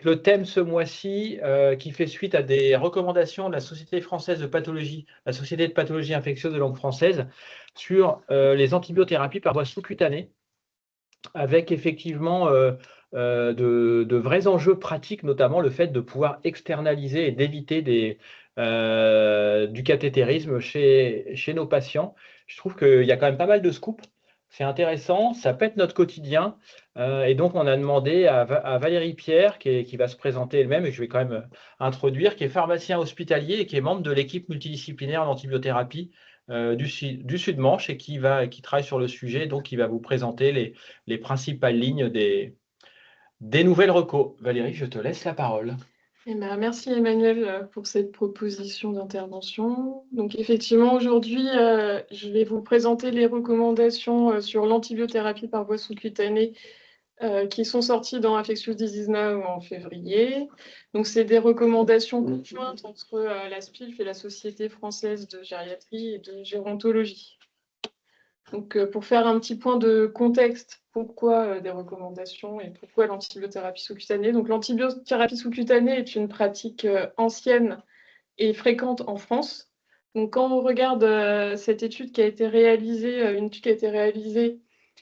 le thème ce mois-ci, qui fait suite à des recommandations de la Société française de pathologie, la Société de pathologie infectieuse de langue française, sur les antibiothérapies par voie sous-cutanée, avec effectivement de vrais enjeux pratiques, notamment le fait de pouvoir externaliser et d'éviter du cathétérisme chez nos patients. Je trouve qu'il y a quand même pas mal de scoops. C'est intéressant, ça pète notre quotidien. Et donc, on a demandé à Valérie Pierre, qui va se présenter elle-même, et je vais quand même introduire, qui est pharmacien hospitalier et qui est membre de l'équipe multidisciplinaire d'antibiothérapie du Sud-Manche et qui travaille sur le sujet, donc qui va vous présenter les principales lignes des nouvelles recos. Valérie, je te laisse la parole. Eh ben, merci Emmanuel pour cette proposition d'intervention. Donc effectivement, aujourd'hui, je vais vous présenter les recommandations sur l'antibiothérapie par voie sous-cutanée qui sont sorties dans Infectious Disease Now en février. Donc c'est des recommandations conjointes entre la SPILF et la Société française de gériatrie et de gérontologie. Donc, pour faire un petit point de contexte, pourquoi des recommandations et pourquoi l'antibiothérapie sous-cutanée? Donc, l'antibiothérapie sous-cutanée est une pratique ancienne et fréquente en France. Donc, quand on regarde cette étude qui a été réalisée, une étude qui a été réalisée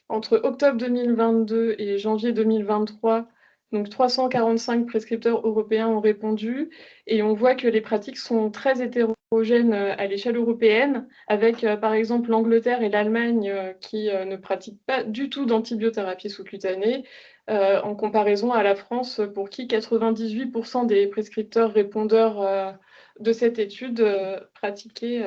entre octobre 2022 et janvier 2023, donc 345 prescripteurs européens ont répondu et on voit que les pratiques sont très hétérogènes à l'échelle européenne, avec par exemple l'Angleterre et l'Allemagne qui ne pratiquent pas du tout d'antibiothérapie sous-cutanée, en comparaison à la France pour qui 98% des prescripteurs répondeurs de cette étude pratiquaient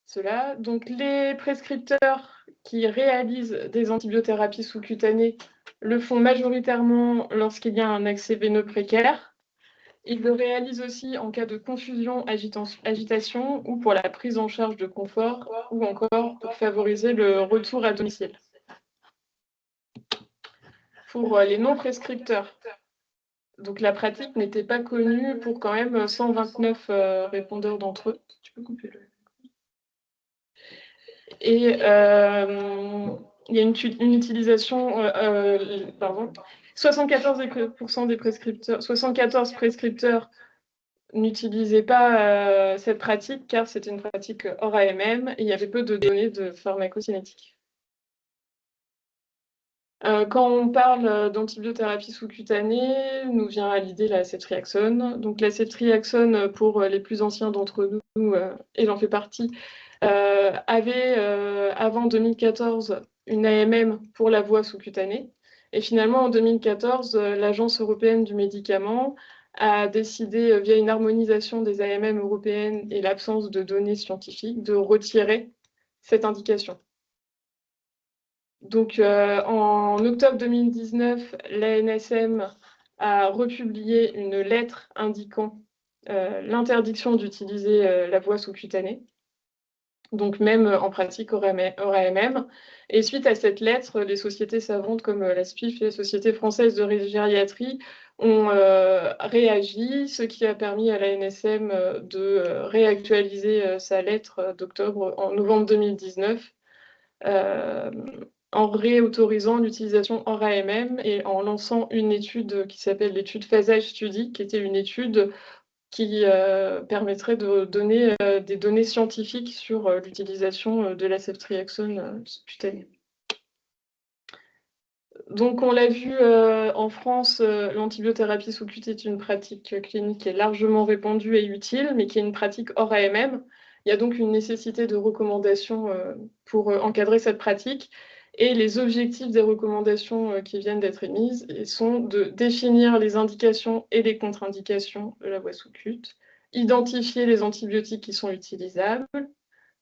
cela. Donc les prescripteurs qui réalisent des antibiothérapies sous-cutanées le font majoritairement lorsqu'il y a un accès veineux précaire. Ils le réalisent aussi en cas de confusion, agitation ou pour la prise en charge de confort ou encore pour favoriser le retour à domicile. Pour les non-prescripteurs, donc la pratique n'était pas connue pour quand même 129 répondeurs d'entre eux. Tu peux couper le... Et il y a une utilisation, pardon, 74% des prescripteurs, 74 prescripteurs n'utilisaient pas cette pratique car c'était une pratique hors AMM et il y avait peu de données de pharmacocinétique. Quand on parle d'antibiothérapie sous-cutanée, nous vient à l'idée la ceftriaxone. Donc la ceftriaxone, pour les plus anciens d'entre nous, et j'en fais partie, avait avant 2014 une AMM pour la voie sous-cutanée. Et finalement, en 2014, l'Agence européenne du médicament a décidé, via une harmonisation des AMM européennes et l'absence de données scientifiques, de retirer cette indication. Donc, en octobre 2019, l'ANSM a republié une lettre indiquant l'interdiction d'utiliser la voie sous-cutanée, donc même en pratique hors AMM. Et suite à cette lettre, les sociétés savantes comme la SPIF et la Société française de gériatrie ont réagi, ce qui a permis à l'ANSM de réactualiser sa lettre d'octobre en novembre 2019. En réautorisant l'utilisation hors AMM et en lançant une étude qui s'appelle l'étude Phasage Study, qui était une étude qui permettrait de donner des données scientifiques sur l'utilisation de la ceftriaxone cutanée. Donc on l'a vu en France, l'antibiothérapie sous-cutanée est une pratique clinique qui est largement répandue et utile, mais qui est une pratique hors AMM. Il y a donc une nécessité de recommandation pour encadrer cette pratique. Et les objectifs des recommandations qui viennent d'être émises sont de définir les indications et les contre-indications de la voie sous-cut, identifier les antibiotiques qui sont utilisables,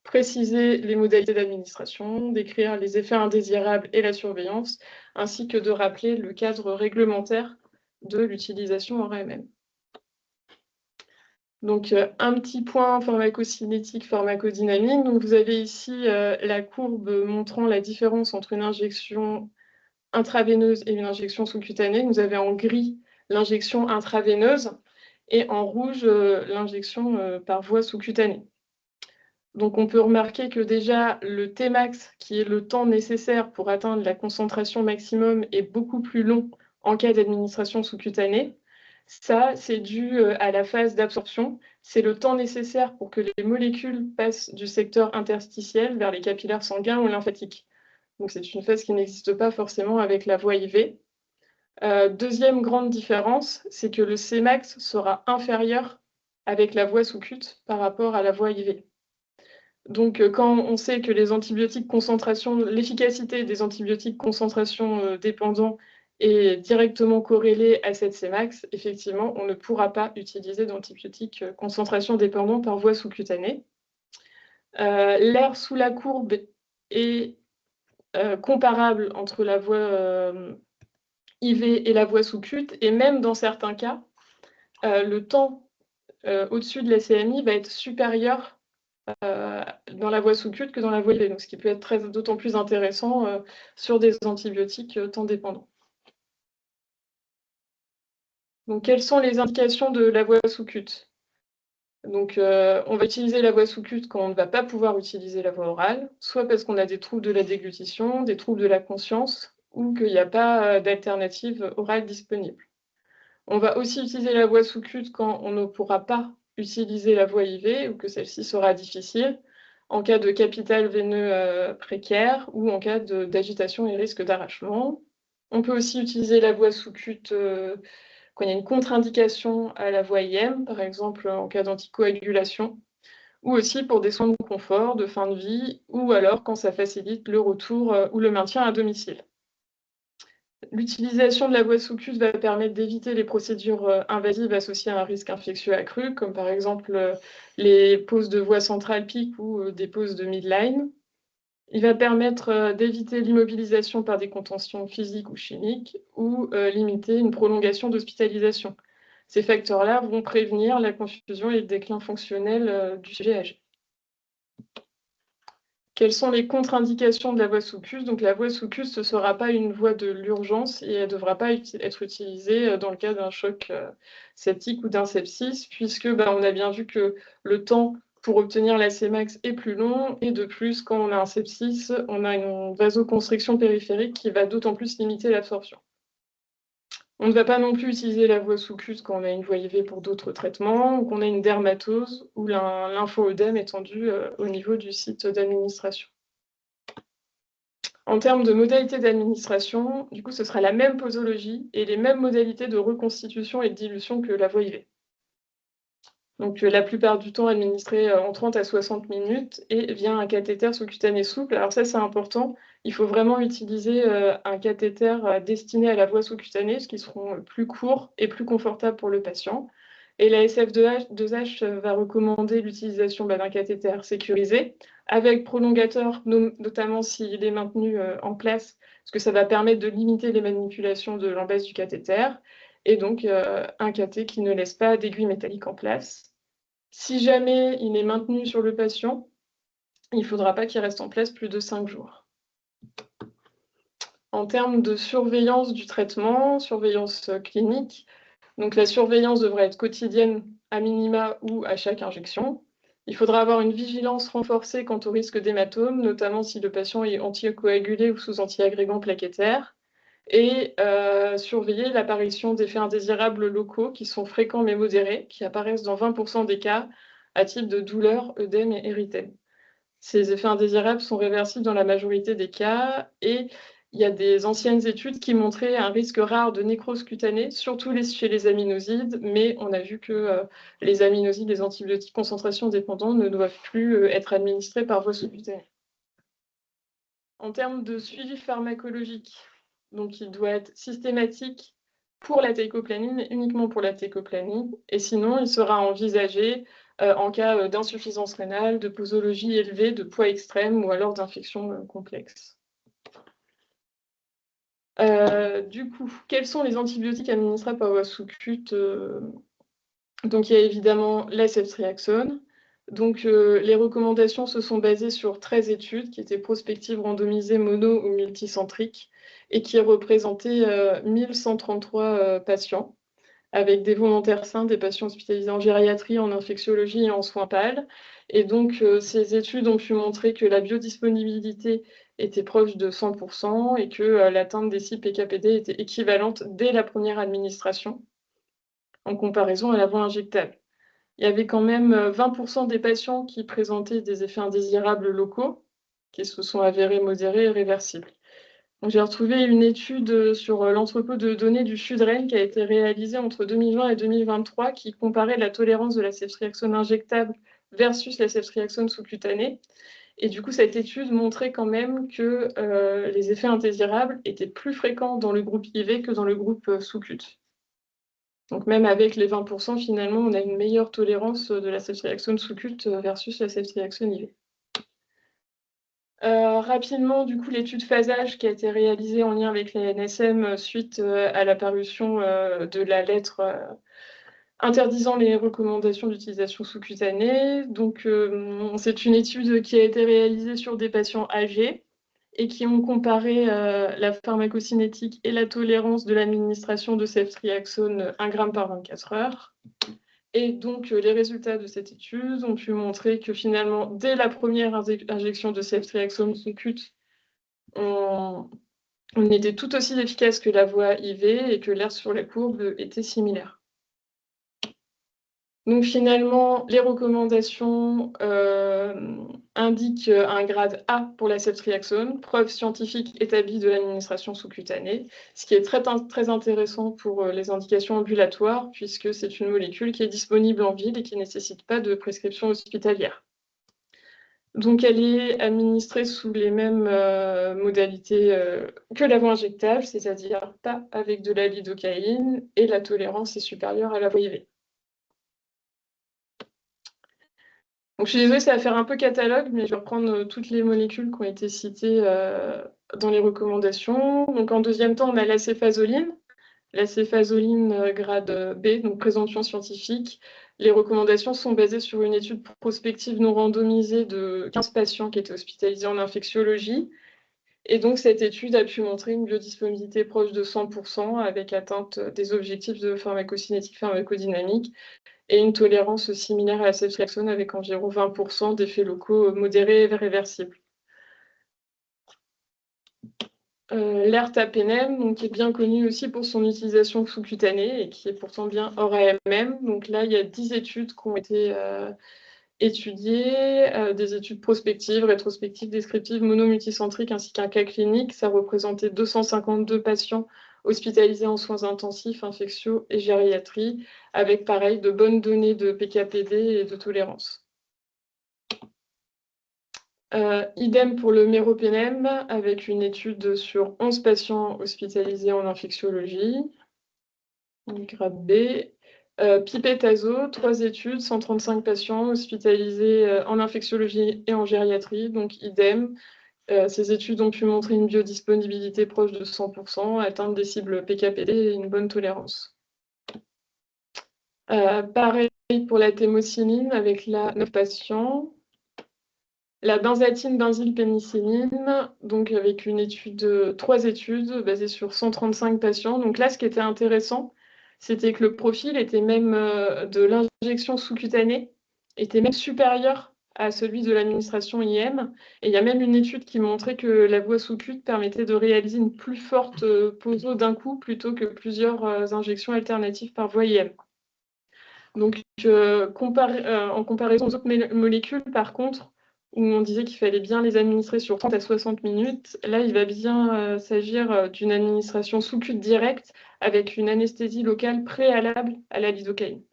préciser les modalités d'administration, décrire les effets indésirables et la surveillance, ainsi que de rappeler le cadre réglementaire de l'utilisation hors AMM. Donc, un petit point pharmacocinétique, pharmacodynamique. Donc, vous avez ici la courbe montrant la différence entre une injection intraveineuse et une injection sous-cutanée. Vous avez en gris l'injection intraveineuse et en rouge l'injection par voie sous-cutanée. Donc, on peut remarquer que déjà, le Tmax, qui est le temps nécessaire pour atteindre la concentration maximum, est beaucoup plus long en cas d'administration sous-cutanée. Ça, c'est dû à la phase d'absorption. C'est le temps nécessaire pour que les molécules passent du secteur interstitiel vers les capillaires sanguins ou lymphatiques. Donc c'est une phase qui n'existe pas forcément avec la voie IV. Deuxième grande différence, c'est que le Cmax sera inférieur avec la voie sous-cute par rapport à la voie IV. Donc quand on sait que les antibiotiques concentration, l'efficacité des antibiotiques concentration dépendants est directement corrélée à cette Cmax, effectivement, on ne pourra pas utiliser d'antibiotiques concentration dépendants par voie sous-cutanée. L'air sous la courbe est comparable entre la voie IV et la voie sous-cute, et même dans certains cas, le temps au-dessus de la CMI va être supérieur dans la voie sous-cute que dans la voie IV, donc ce qui peut être d'autant plus intéressant sur des antibiotiques temps dépendants. Donc, quelles sont les indications de la voie sous-cute? Donc, on va utiliser la voie sous-cute quand on ne va pas pouvoir utiliser la voie orale, soit parce qu'on a des troubles de la déglutition, des troubles de la conscience, ou qu'il n'y a pas d'alternative orale disponible. On va aussi utiliser la voie sous-cute quand on ne pourra pas utiliser la voie IV ou que celle-ci sera difficile, en cas de capital veineux précaire ou en cas d'agitation et risque d'arrachement. On peut aussi utiliser la voie sous-cute quand il y a une contre-indication à la voie IM, par exemple en cas d'anticoagulation, ou aussi pour des soins de confort, de fin de vie, ou alors quand ça facilite le retour ou le maintien à domicile. L'utilisation de la voie sous-cute va permettre d'éviter les procédures invasives associées à un risque infectieux accru, comme par exemple les poses de voie centrale PIC ou des poses de midline. Il va permettre d'éviter l'immobilisation par des contentions physiques ou chimiques ou limiter une prolongation d'hospitalisation. Ces facteurs-là vont prévenir la confusion et le déclin fonctionnel du sujet âgé. Quelles sont les contre-indications de la voie sous-cute? Donc la voie sous-cute, ce ne sera pas une voie de l'urgence et elle ne devra pas être utilisée dans le cas d'un choc septique ou d'un sepsis, puisque on a bien vu que le temps pour obtenir la Cmax est plus long, et de plus, quand on a un sepsis, on a une vasoconstriction périphérique qui va d'autant plus limiter l'absorption. On ne va pas non plus utiliser la voie sous-cute quand on a une voie IV pour d'autres traitements, ou qu'on a une dermatose ou un lymphoœdème étendu au niveau du site d'administration. En termes de modalités d'administration, du coup, ce sera la même posologie et les mêmes modalités de reconstitution et de dilution que la voie IV. Donc, la plupart du temps administré en 30 à 60 minutes et via un cathéter sous-cutané souple. Alors ça, c'est important. Il faut vraiment utiliser un cathéter destiné à la voie sous-cutanée, ce qui seront plus courts et plus confortables pour le patient. Et la SF2H va recommander l'utilisation d'un cathéter sécurisé, avec prolongateur, notamment s'il est maintenu en place, parce que ça va permettre de limiter les manipulations de l'embase du cathéter, et donc un cathé qui ne laisse pas d'aiguille métallique en place. Si jamais il est maintenu sur le patient, il ne faudra pas qu'il reste en place plus de 5 jours. En termes de surveillance du traitement, surveillance clinique, donc la surveillance devrait être quotidienne à minima ou à chaque injection. Il faudra avoir une vigilance renforcée quant au risque d'hématome, notamment si le patient est anticoagulé ou sous antiagrégant plaquettaire, et surveiller l'apparition d'effets indésirables locaux qui sont fréquents mais modérés, qui apparaissent dans 20% des cas à type de douleur, œdème et érythème. Ces effets indésirables sont réversibles dans la majorité des cas, et il y a des anciennes études qui montraient un risque rare de nécrose cutanée, surtout chez les aminosides, mais on a vu que les aminosides, les antibiotiques concentration dépendants, ne doivent plus être administrés par voie sous-cutanée. En termes de suivi pharmacologique, donc il doit être systématique pour la teicoplanin, uniquement pour la teicoplanin, et sinon il sera envisagé en cas d'insuffisance rénale, de posologie élevée, de poids extrême ou alors d'infection complexe. Du coup, quels sont les antibiotiques administrés par voie sous-cute? Donc il y a évidemment la ceftriaxone. Donc les recommandations se sont basées sur 13 études qui étaient prospectives, randomisées, mono ou multicentriques, et qui représentaient 1133 patients, avec des volontaires sains, des patients hospitalisés en gériatrie, en infectiologie et en soins PAL. Et donc, ces études ont pu montrer que la biodisponibilité était proche de 100% et que l'atteinte des cibles PKPD était équivalente dès la première administration, en comparaison à la voie injectable. Il y avait quand même 20% des patients qui présentaient des effets indésirables locaux, qui se sont avérés modérés et réversibles. J'ai retrouvé une étude sur l'entrepôt de données du Sud-Rennes qui a été réalisée entre 2020 et 2023 qui comparait la tolérance de la ceftriaxone injectable versus la ceftriaxone sous-cutanée. Et du coup, cette étude montrait quand même que les effets indésirables étaient plus fréquents dans le groupe IV que dans le groupe sous-cut. Donc même avec les 20%, finalement, on a une meilleure tolérance de la ceftriaxone sous-cut versus la ceftriaxone IV. Rapidement, du coup, l'étude phasage qui a été réalisée en lien avec la NSM suite à la parution de la lettre interdisant les recommandations d'utilisation sous-cutanée. Donc, c'est une étude qui a été réalisée sur des patients âgés et qui ont comparé la pharmacocinétique et la tolérance de l'administration de ceftriaxone 1 g par 24 heures. Et donc, les résultats de cette étude ont pu montrer que finalement, dès la première injection de ceftriaxone sous-cut, on était tout aussi efficace que la voie IV et que l'air sur la courbe était similaire. Donc finalement, les recommandations indiquent un grade A pour la ceftriaxone, preuve scientifique établie de l'administration sous-cutanée, ce qui est très intéressant pour les indications ambulatoires, puisque c'est une molécule qui est disponible en ville et qui ne nécessite pas de prescription hospitalière. Donc elle est administrée sous les mêmes modalités que la voie injectable, c'est-à-dire pas avec de la lidocaïne, et la tolérance est supérieure à la voie IV. Donc, je suis désolée, ça va faire un peu catalogue, mais je vais reprendre toutes les molécules qui ont été citées dans les recommandations. Donc, en deuxième temps, on a l'acéfazoline. L'acéfazoline grade B, donc présomption scientifique. Les recommandations sont basées sur une étude prospective non randomisée de 15 patients qui étaient hospitalisés en infectiologie. Et donc, cette étude a pu montrer une biodisponibilité proche de 100% avec atteinte des objectifs de pharmacocinétique pharmacodynamique et une tolérance similaire à la ceftriaxone avec environ 20% d'effets locaux modérés et réversibles. L'ertapenem, donc, qui est bien connu aussi pour son utilisation sous-cutanée et qui est pourtant bien hors AMM. Donc là, il y a 10 études qui ont été étudiées, des études prospectives, rétrospectives, descriptives, monomulticentriques, ainsi qu'un cas clinique. Ça représentait 252 patients hospitalisés en soins intensifs, infectieux et gériatrie, avec pareil de bonnes données de PKPD et de tolérance. Idem pour le méropenem, avec une étude sur 11 patients hospitalisés en infectiologie, grade B. Pipetazo, 3 études, 135 patients hospitalisés en infectiologie et en gériatrie, donc idem. Ces études ont pu montrer une biodisponibilité proche de 100%, atteindre des cibles PKPD et une bonne tolérance. Pareil pour la thémocilline avec 9 patients. La benzatine benzylpénicilline, donc avec une étude, 3 études basées sur 135 patients. Donc là, ce qui était intéressant, c'était que le profil était même de l'injection sous-cutanée était même supérieur à celui de l'administration IM. Et il y a même une étude qui montrait que la voie sous-cut permettait de réaliser une plus forte poso d'un coup plutôt que plusieurs injections alternatives par voie IM. Donc, en comparaison aux autres molécules, par contre, où on disait qu'il fallait bien les administrer sur 30 à 60 minutes, là, il va bien s'agir d'une administration sous-cut directe avec une anesthésie locale préalable à la lidocaïne.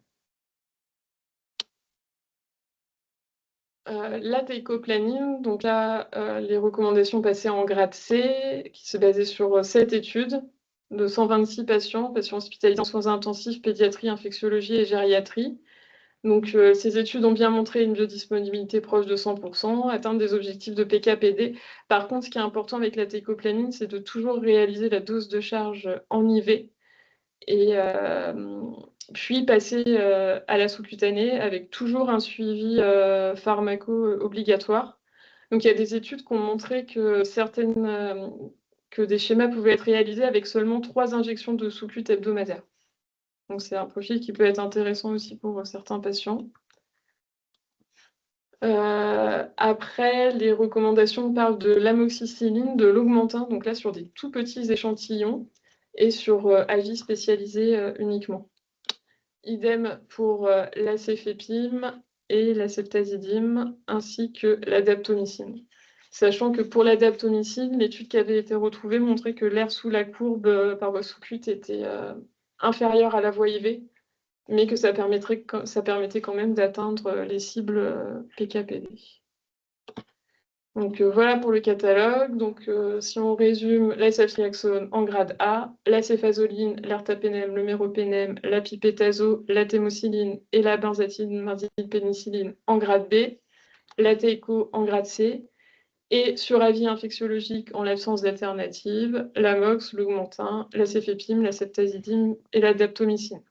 La teicoplanin, donc là, les recommandations passaient en grade C, qui se basaient sur 7 études de 126 patients hospitalisés en soins intensifs, pédiatrie, infectiologie et gériatrie. Donc, ces études ont bien montré une biodisponibilité proche de 100%, atteindre des objectifs de PKPD. Par contre, ce qui est important avec la teicoplanin, c'est de toujours réaliser la dose de charge en IV et puis passer à la sous-cutanée avec toujours un suivi pharmaco obligatoire. Donc, il y a des études qui ont montré que que des schémas pouvaient être réalisés avec seulement 3 injections de sous-cut hebdomadaires. Donc, c'est un profil qui peut être intéressant aussi pour certains patients. Après, les recommandations parlent de l'amoxicilline, de l'augmentin, donc là sur des tout petits échantillons et sur avis spécialisé uniquement. Idem pour l'acéfépime et l'aceptazidime, ainsi que l'adaptomycine. Sachant que pour l'adaptomycine, l'étude qui avait été retrouvée montrait que l'air sous la courbe par voie sous-cute était inférieur à la voie IV, mais que ça permettait quand même d'atteindre les cibles PKPD. Donc voilà pour le catalogue. Donc si on résume, la ceftriaxone en grade A, la céfazoline, l'ertapenem, le méropenem, la pipetazo, la témocilline et la benzethine-benzylpénicilline en grade B, la teico en grade C, et sur avis infectiologique en l'absence d'alternative, l'amox, l'augmentin, la céfépime, la septazidime et la daptomycine.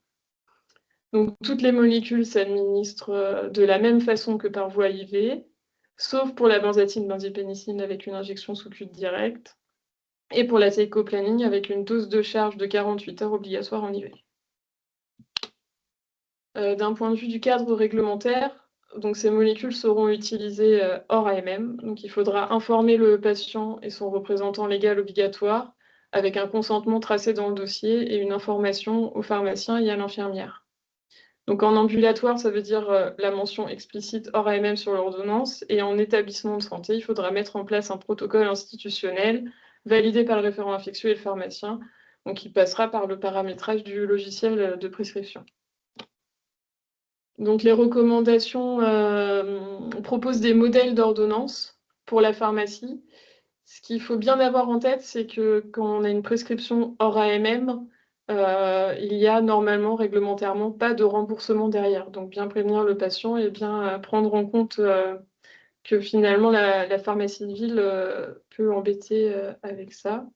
Donc, toutes les molécules s'administrent de la même façon que par voie IV, sauf pour la benzethine-benzylpénicilline avec une injection sous-cute directe, et pour la teicoplanin avec une dose de charge de 48 heures obligatoire en IV. D'un point de vue du cadre réglementaire, donc ces molécules seront utilisées hors AMM, donc il faudra informer le patient et son représentant légal obligatoire avec un consentement tracé dans le dossier et une information au pharmacien et à l'infirmière. Donc en ambulatoire, ça veut dire la mention explicite hors AMM sur l'ordonnance, et en établissement de santé, il faudra mettre en place un protocole institutionnel validé par le référent infectieux et le pharmacien, donc il passera par le paramétrage du logiciel de prescription. Donc les recommandations proposent des modèles d'ordonnance pour la pharmacie. Ce qu'il faut bien avoir en tête, c'est que quand on a une prescription hors AMM, il y a normalement, réglementairement, pas de remboursement derrière. Donc, bien prévenir le patient et bien prendre en compte que finalement, la pharmacie de ville peut embêter avec ça.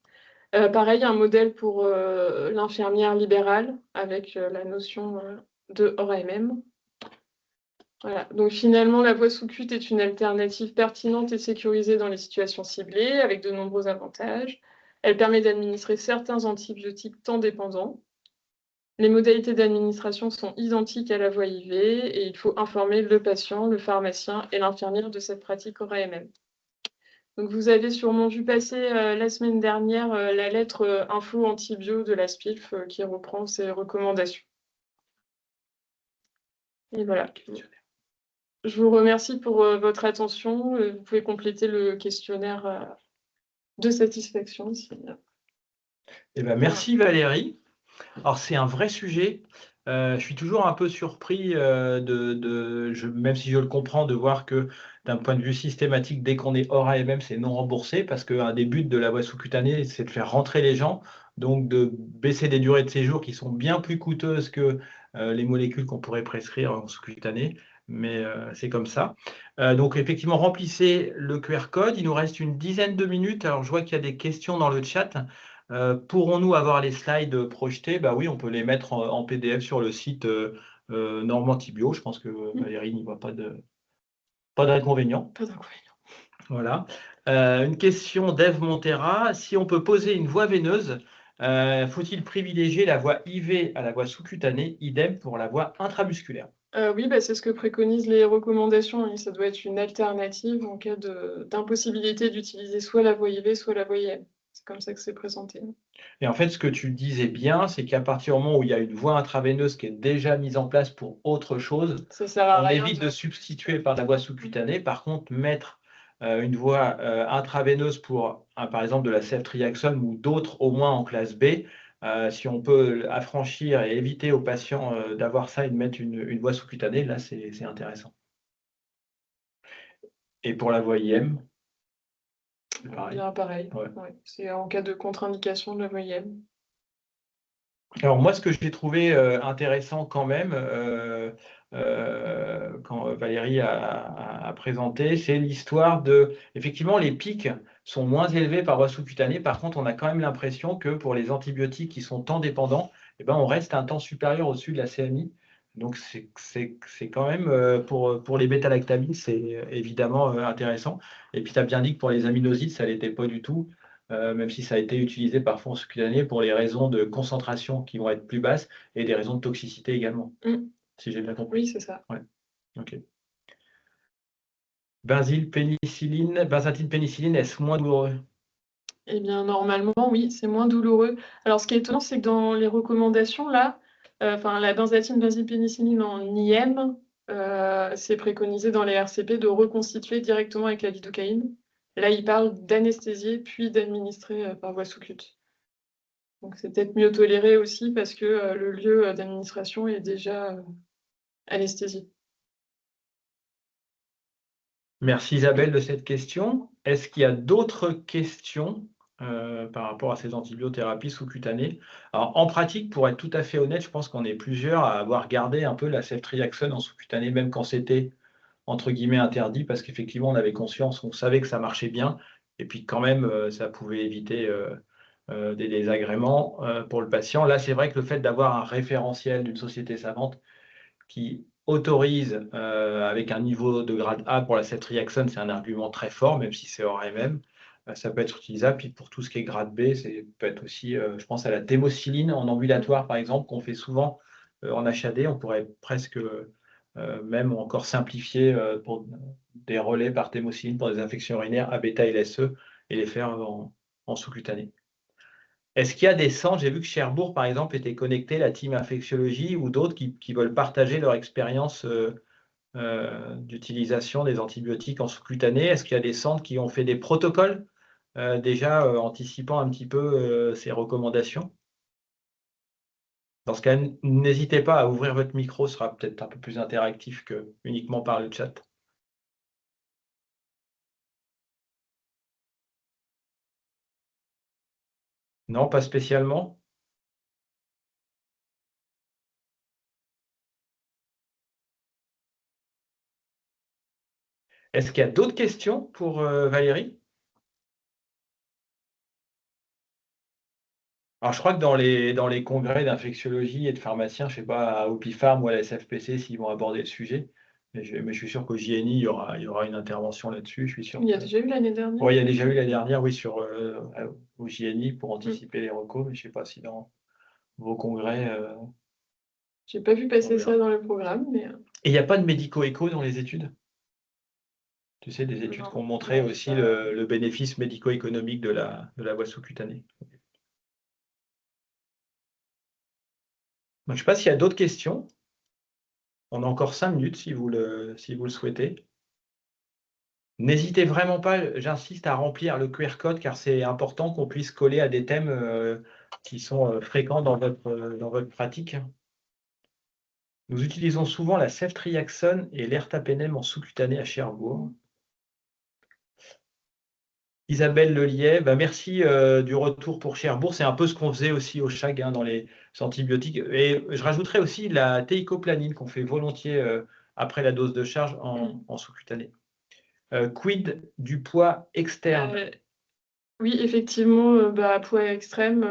Pareil, un modèle pour l'infirmière libérale avec la notion de hors AMM. Voilà. Donc finalement, la voie sous-cute est une alternative pertinente et sécurisée dans les situations ciblées, avec de nombreux avantages. Elle permet d'administrer certains antibiotiques temps dépendants. Les modalités d'administration sont identiques à la voie IV et il faut informer le patient, le pharmacien et l'infirmière de cette pratique hors AMM. Donc vous avez sûrement vu passer la semaine dernière la lettre info antibio de la SPILF qui reprend ces recommandations. Et voilà. Je vous remercie pour votre attention. Vous pouvez compléter le questionnaire de satisfaction. Eh ben, merci Valérie. Alors c'est un vrai sujet. Je suis toujours un peu surpris, même si je le comprends, de voir que d'un point de vue systématique, dès qu'on est hors AMM, c'est non remboursé, parce qu'un des buts de la voie sous-cutanée, c'est de faire rentrer les gens, donc de baisser des durées de séjour qui sont bien plus coûteuses que les molécules qu'on pourrait prescrire en sous-cutanée, mais c'est comme ça. Donc effectivement, remplissez le QR code. Il nous reste une dizaine de minutes. Alors je vois qu'il y a des questions dans le chat. Pourrons-nous avoir les slides projetés? Bah oui, on peut les mettre en PDF sur le site Normantibio. Je pense que Valérie n'y voit pas d'inconvénient. Pas d'inconvénient. Voilà. Une question d'Ève Montera. Si on peut poser une voie veineuse, faut-il privilégier la voie IV à la voie sous-cutanée? Idem pour la voie intramusculaire. Oui, c'est ce que préconisent les recommandations. Et ça doit être une alternative en cas d'impossibilité d'utiliser soit la voie IV, soit la voie IM. C'est comme ça que c'est présenté. Et en fait, ce que tu disais bien, c'est qu'à partir du moment où il y a une voie intraveineuse qui est déjà mise en place pour autre chose, ça sert à on rien évite de substituer par la voie sous-cutanée. Par contre, mettre une voie intraveineuse pour, par exemple, de la ceftriaxone ou d'autres au moins en classe B, si on peut affranchir et éviter aux patients d'avoir ça et de mettre une voie sous-cutanée, là, c'est intéressant. Et pour la voie IM, c'est pareil. Bien pareil. Ouais. Ouais. C'est en cas de contre-indication de la voie IM. Alors moi, ce que j'ai trouvé intéressant quand même, quand Valérie a présenté, c'est l'histoire de, effectivement, les pics sont moins élevés par voie sous-cutanée. Par contre, on a quand même l'impression que pour les antibiotiques qui sont temps dépendants, eh ben, on reste un temps supérieur au-dessus de la CMI. Donc c'est quand même, pour les bêta-lactamines, c'est évidemment intéressant. Et puis tu as bien dit que pour les aminosides, ça ne l'était pas du tout. même si ça a été utilisé parfois en sous-cutané pour les raisons de concentration qui vont être plus basses et des raisons de toxicité également, si j'ai bien compris. Oui, c'est ça. Ouais. Ok. Benzaltine pénicilline, est-ce moins douloureux? Eh bien, normalement, oui, c'est moins douloureux. Alors, ce qui est étonnant, c'est que dans les recommandations, là, la benzaltine, benzylpénicilline en IM, c'est préconisé dans les RCP de reconstituer directement avec la lidocaïne. Là, il parle d'anesthésier puis d'administrer par voie sous-cute. Donc, c'est peut-être mieux toléré aussi parce que le lieu d'administration est déjà anesthésié. Merci Isabelle de cette question. Est-ce qu'il y a d'autres questions par rapport à ces antibiothérapies sous-cutanées? Alors, en pratique, pour être tout à fait honnête, je pense qu'on est plusieurs à avoir gardé un peu la ceftriaxone en sous-cutané, même quand c'était entre guillemets interdit, parce qu'effectivement, on avait conscience, on savait que ça marchait bien, et puis quand même, ça pouvait éviter des désagréments pour le patient. Là, c'est vrai que le fait d'avoir un référentiel d'une société savante qui autorise avec un niveau de grade A pour la ceftriaxone, c'est un argument très fort, même si c'est hors MM. Ça peut être utilisable. Puis pour tout ce qui est grade B, ça peut être aussi, je pense à la thémocyline en ambulatoire, par exemple, qu'on fait souvent en HAD. On pourrait presque même encore simplifier pour des relais par thémocyline pour des infections urinaires A bêta et LSE et les faire en sous-cutané. Est-ce qu'il y a des centres, j'ai vu que Cherbourg, par exemple, était connecté, la team infectiologie ou d'autres qui veulent partager leur expérience d'utilisation des antibiotiques en sous-cutané? Est-ce qu'il y a des centres qui ont fait des protocoles déjà anticipant un petit peu ces recommandations? Dans ce cas, n'hésitez pas à ouvrir votre micro, ce sera peut-être un peu plus interactif que uniquement par le chat. Non, pas spécialement. Est-ce qu'il y a d'autres questions pour Valérie? Alors, je crois que dans les congrès d'infectiologie et de pharmaciens, je ne sais pas, à Opipharm ou à la SFPC, s'ils vont aborder le sujet, mais je suis sûr qu'au JNI, il y aura une intervention là-dessus. Je suis sûr Il y a que... déjà eu l'année dernière? Oui, il y a déjà eu l'année dernière, oui, au JNI pour anticiper les recos, mais je ne sais pas si dans vos congrès... J'ai pas vu on passer verra. ça dans le programme, mais Et il n'y a pas de médico-éco dans les études? Tu sais, des études qui ont montré non, aussi le bénéfice médico-économique de la voie sous-cutanée. Donc, je ne sais pas s'il y a d'autres questions. On a encore 5 minutes si vous le souhaitez. N'hésitez vraiment pas, j'insiste, à remplir le QR code car c'est important qu'on puisse coller à des thèmes qui sont fréquents dans votre pratique. Nous utilisons souvent la ceftriaxone et l'ertapenem en sous-cutané à Cherbourg. Isabelle Lelier, merci du retour pour Cherbourg. C'est un peu ce qu'on faisait aussi au CHAG dans les antibiotiques. Et je rajouterais aussi la théicoplanine qu'on fait volontiers après la dose de charge en sous-cutané. Quid du poids externe? Oui, effectivement, à poids extrême,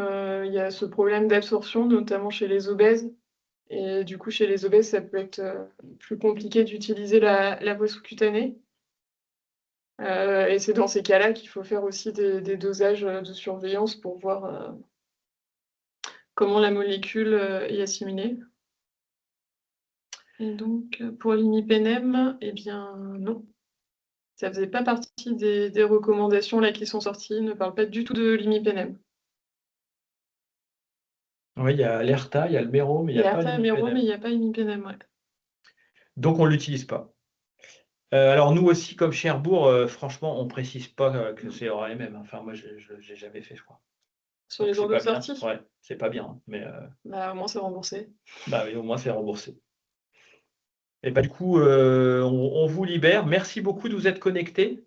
il y a ce problème d'absorption, notamment chez les obèses. Et du coup, chez les obèses, ça peut être plus compliqué d'utiliser la voie sous-cutanée. Et c'est dans ces cas-là qu'il faut faire aussi des dosages de surveillance pour voir comment la molécule est assimilée. Et donc, pour l'imipenem, eh bien, non. Ça faisait pas partie des recommandations là qui sont sorties, ne parle pas du tout de l'imipenem. Oui, il y a l'ERTA, il y a le MERO, mais il Il n'y y a a pas Arta Méro, mais l'imipenem. il n'y a pas imipenem, ouais. Donc, on ne l'utilise pas. Alors, nous aussi, comme Cherbourg, franchement, on ne précise pas que c'est hors AMM. Enfin, moi, je ne l'ai jamais fait, je crois. Sur Donc, les c'est jours de pas bien. sortie, Ouais, c'est pas bien. Hein, mais au moins c'est remboursé. bah oui, au moins, c'est remboursé. Et bah, du coup, on vous libère. Merci beaucoup de vous être connectés.